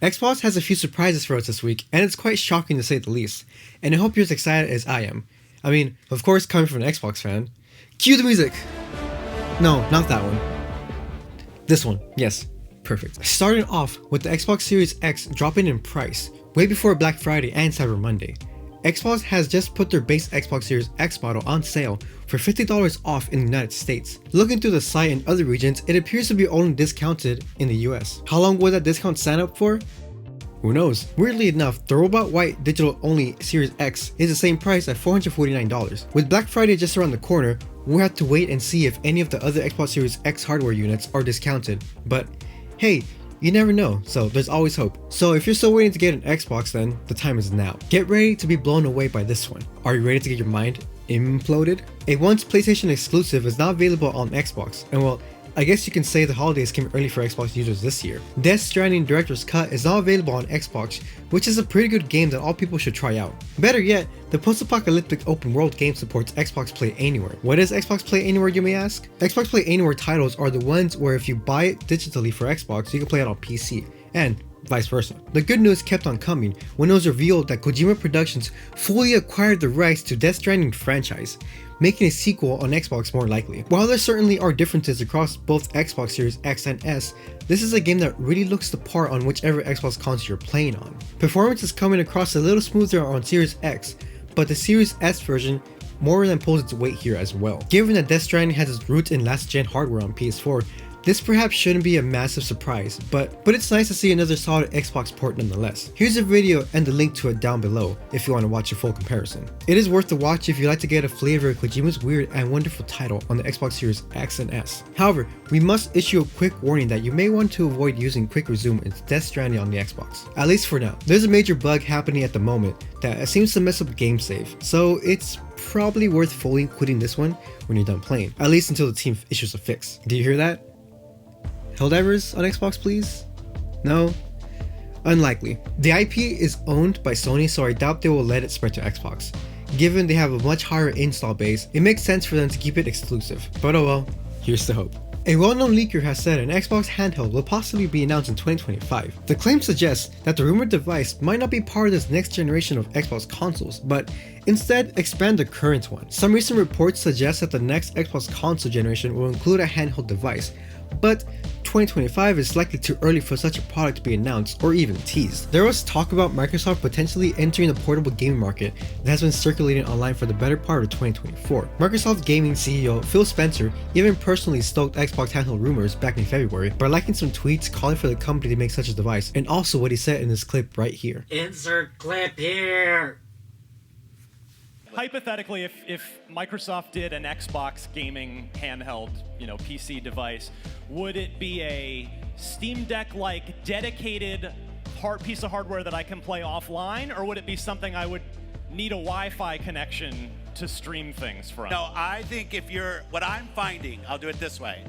Xbox has a few surprises for us this week, and it's quite shocking to say the least, and I hope you're as excited as I am. I mean, of course, coming from an Xbox fan. Cue the music! No, not that one. This one, yes, perfect. Starting off with the Xbox Series X dropping in price, way before Black Friday and Cyber Monday. Xbox has just put their base Xbox Series X model on sale for $50 off in the United States. Looking through the site in other regions, it appears to be only discounted in the US. How long will that discount stand up for? Who knows? Weirdly enough, the Robot White digital only Series X is the same price at $449. With Black Friday just around the corner, we'll have to wait and see if any of the other Xbox Series X hardware units are discounted. But hey, you never know, so there's always hope. So if you're still waiting to get an Xbox, then the time is now. Get ready to be blown away by this one. Are you ready to get your mind imploded? A once PlayStation exclusive is now available on Xbox, and well, I guess you can say the holidays came early for Xbox users this year. Death Stranding Director's Cut is now available on Xbox, which is a pretty good game that all people should try out. Better yet, the post-apocalyptic open world game supports Xbox Play Anywhere. What is Xbox Play Anywhere, you may ask? Xbox Play Anywhere titles are the ones where if you buy it digitally for Xbox, you can play it on PC, and vice versa. The good news kept on coming when it was revealed that Kojima Productions fully acquired the rights to Death Stranding franchise, making a sequel on Xbox more likely. While there certainly are differences across both Xbox Series X and S, this is a game that really looks the part on whichever Xbox console you're playing on. Performance is coming across a little smoother on Series X, but the Series S version more than pulls its weight here as well. Given that Death Stranding has its roots in last gen hardware on PS4, this perhaps shouldn't be a massive surprise, but it's nice to see another solid Xbox port nonetheless. Here's a video and the link to it down below if you want to watch a full comparison. It is worth the watch if you like to get a flavor of Kojima's weird and wonderful title on the Xbox Series X and S. However, we must issue a quick warning that you may want to avoid using Quick Resume in Death Stranding on the Xbox, at least for now. There's a major bug happening at the moment that seems to mess up game save, so it's probably worth fully quitting this one when you're done playing, at least until the team issues a fix. Do you hear that? Helldivers on Xbox, please? No? Unlikely. The IP is owned by Sony, so I doubt they will let it spread to Xbox. Given they have a much higher install base, it makes sense for them to keep it exclusive. But oh well, here's the hope. A well-known leaker has said an Xbox handheld will possibly be announced in 2025. The claim suggests that the rumored device might not be part of this next generation of Xbox consoles, but instead expand the current one. Some recent reports suggest that the next Xbox console generation will include a handheld device, but 2025 is likely too early for such a product to be announced or even teased. There was talk about Microsoft potentially entering the portable gaming market that has been circulating online for the better part of 2024. Microsoft Gaming CEO Phil Spencer even personally stoked Xbox handheld rumors back in February by liking some tweets calling for the company to make such a device, and also what he said in this clip right here. Insert clip here! Hypothetically, if Microsoft did an Xbox gaming handheld, PC device, would it be a Steam Deck-like dedicated piece of hardware that I can play offline, or would it be something I would need a Wi-Fi connection to stream things from? No, I think what I'm finding, I'll do it this way.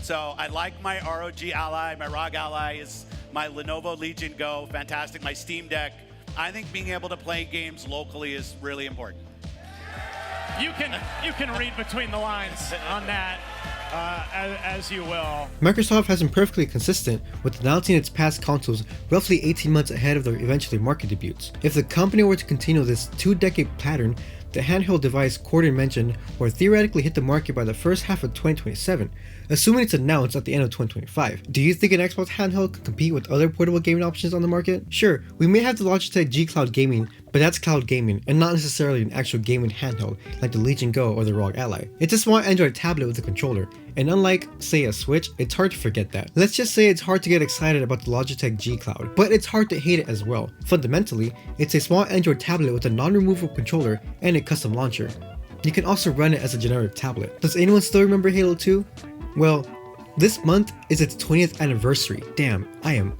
So I like my ROG Ally, my ROG Ally is my Lenovo Legion Go, fantastic, my Steam Deck. I think being able to play games locally is really important. You can read between the lines on that as you will. Microsoft has been perfectly consistent with announcing its past consoles roughly 18 months ahead of their eventually market debuts. If the company were to continue this 2-decade pattern, the handheld device Corden mentioned will theoretically hit the market by the first half of 2027, assuming it's announced at the end of 2025. Do you think an Xbox handheld could compete with other portable gaming options on the market? Sure, we may have the Logitech G Cloud Gaming, but that's cloud gaming and not necessarily an actual gaming handheld like the Legion Go or the ROG Ally. It's a small Android tablet with a controller, and unlike, say, a Switch, it's hard to forget that. Let's just say it's hard to get excited about the Logitech G Cloud, but it's hard to hate it as well. Fundamentally, it's a small Android tablet with a non-removable controller and a custom launcher. You can also run it as a generic tablet. Does anyone still remember Halo 2? Well, this month is its 20th anniversary. Damn, I am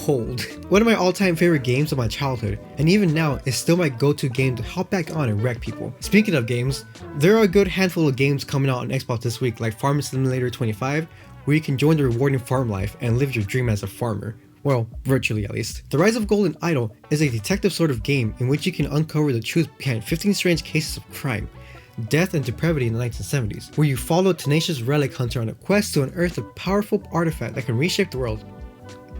old. One of my all-time favorite games of my childhood, and even now is still my go-to game to hop back on and wreck people. Speaking of games, there are a good handful of games coming out on Xbox this week, like Farm Simulator 25, where you can join the rewarding farm life and live your dream as a farmer. Well, virtually at least. The Rise of Golden Idol is a detective sort of game in which you can uncover the truth behind 15 strange cases of crime, death, and depravity in the 1970s, where you follow a tenacious relic hunter on a quest to unearth a powerful artifact that can reshape the world.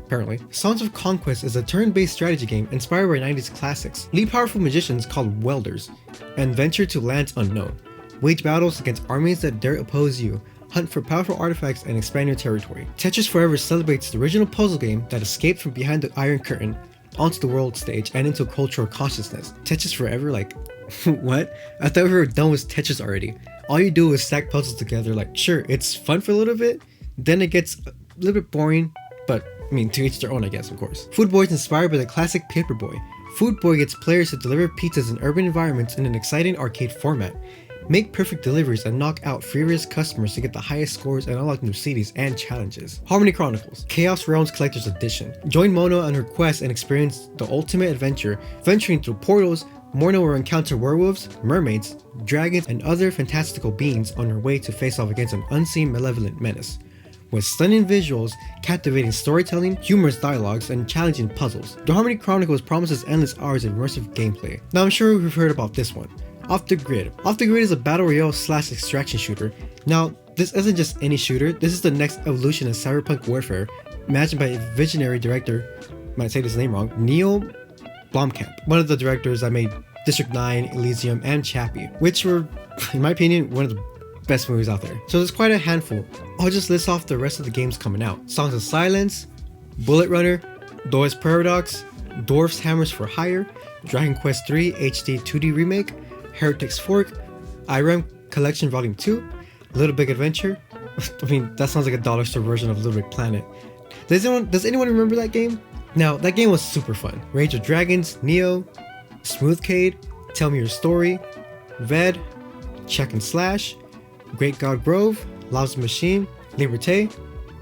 apparently. Songs of Conquest is a turn-based strategy game inspired by 90s classics. Lead powerful magicians called welders, and venture to lands unknown. Wage battles against armies that dare oppose you, hunt for powerful artifacts, and expand your territory. Tetris Forever celebrates the original puzzle game that escaped from behind the Iron Curtain onto the world stage and into cultural consciousness. Tetris Forever? Like, what? I thought we were done with Tetris already. All you do is stack puzzles together. Like, sure, it's fun for a little bit, then it gets a little bit boring, but I mean, to each their own, I guess, of course. Food Boy is inspired by the classic Paperboy. Food Boy gets players to deliver pizzas in urban environments in an exciting arcade format. Make perfect deliveries and knock out furious customers to get the highest scores and unlock new cities and challenges. Harmony Chronicles, Chaos Realms Collector's Edition. Join Mona on her quest and experience the ultimate adventure, venturing through portals. Mona will encounter werewolves, mermaids, dragons, and other fantastical beings on her way to face off against an unseen malevolent menace. With stunning visuals, captivating storytelling, humorous dialogues, and challenging puzzles, The Harmony Chronicles promises endless hours of immersive gameplay. Now I'm sure we've heard about this one. Off the Grid. Off the Grid is a battle royale / extraction shooter. Now, this isn't just any shooter, this is the next evolution of cyberpunk warfare, imagined by a visionary director, might say this name wrong, Neil Blomkamp, one of the directors that made District 9, Elysium, and Chappie, which were, in my opinion, one of the best movies out there. So there's quite a handful. I'll just list off the rest of the games coming out. Songs of Silence, Bullet Runner, Doyle's Paradox, Dwarf's Hammers for Hire, Dragon Quest III HD 2D Remake, Heretic's Fork, IREM Collection Volume 2, Little Big Adventure. I mean, that sounds like a dollar store version of Little Big Planet. Does anyone remember that game? Now, that game was super fun. Rage of Dragons, Neo, Smoothcade, Tell Me Your Story, Ved, Check and Slash, Great God Grove, Love's Machine, Liberté,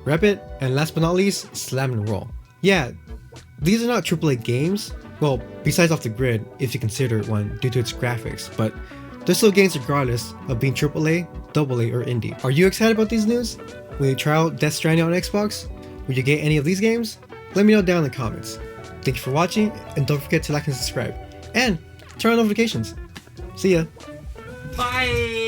Rabbit, and last but not least, Slam and Roll. Yeah, these are not AAA games, well, besides Off the Grid, if you consider it one due to its graphics, but they're still games regardless of being AAA, AA, or indie. Are you excited about these news? Will you try out Death Stranding on Xbox? Will you get any of these games? Let me know down in the comments. Thank you for watching, and don't forget to like and subscribe. And turn on notifications. See ya! Bye!